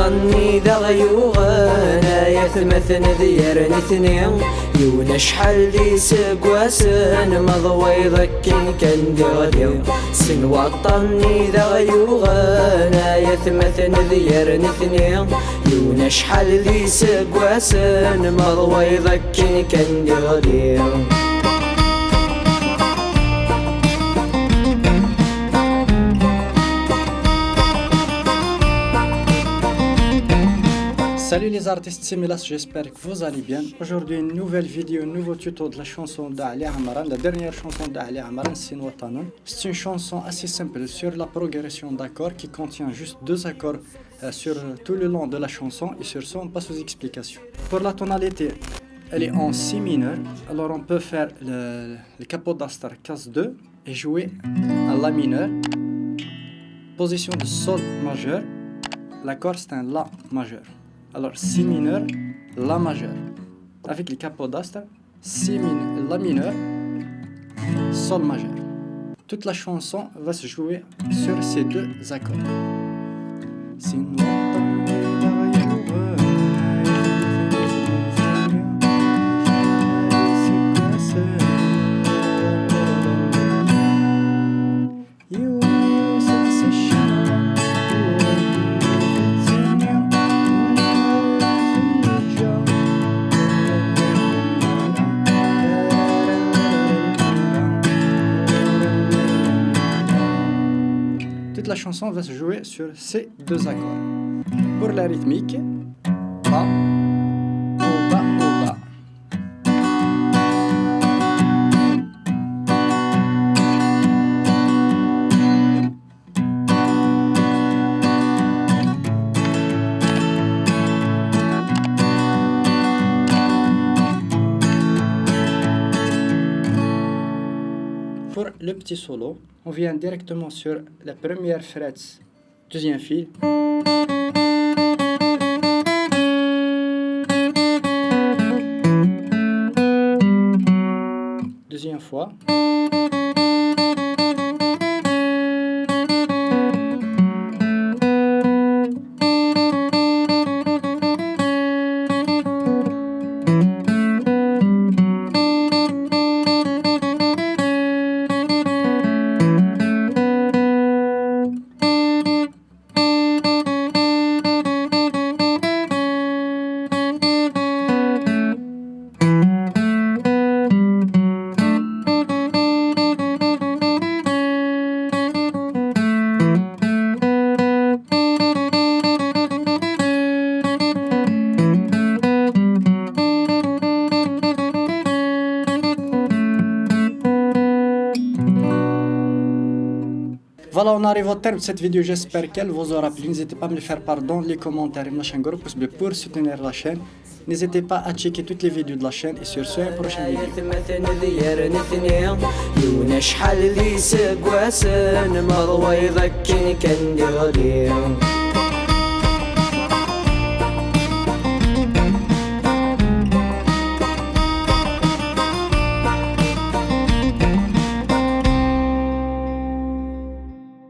وطني ذا غيوغانا يثمثن ذيرن اثنين يونا شحال دي سقواسن مضوي ذكن كان دي غدي سن وطني ذا غيوغانا يثمثن ذيرن اثنين يونا شحال دي سقواسن مضوي ذكن كان دي غدي. Salut les artistes Similas, j'espère que vous allez bien. Aujourd'hui une nouvelle vidéo, un nouveau tuto de la chanson d'Ali Amaran. La dernière chanson d'Ali Amaran, c'est Watanan. C'est une chanson assez simple sur la progression d'accords qui contient juste deux accords sur tout le long de la chanson. Et sur ça, on passe aux explications. Pour la tonalité, elle est en si mineur. Alors on peut faire le capodastar casse 2 et jouer à la mineur. Position de sol majeur. L'accord c'est un la majeur. Alors, si mineur, la majeur. Avec le capodastar, si mineur, la mineur, sol majeur. Toute la chanson va se jouer sur ces deux accords. La chanson va se jouer sur ces deux accords. Pour la rythmique, Ba, Oba, Oba. Pour le petit solo, on vient directement sur la première frette, deuxième fil. Deuxième fois. Voilà, on arrive au terme de cette vidéo, j'espère qu'elle vous aura plu. N'hésitez pas à me le faire part dans les commentaires pour soutenir la chaîne. N'hésitez pas à checker toutes les vidéos de la chaîne et sur ce, à une prochaine vidéo.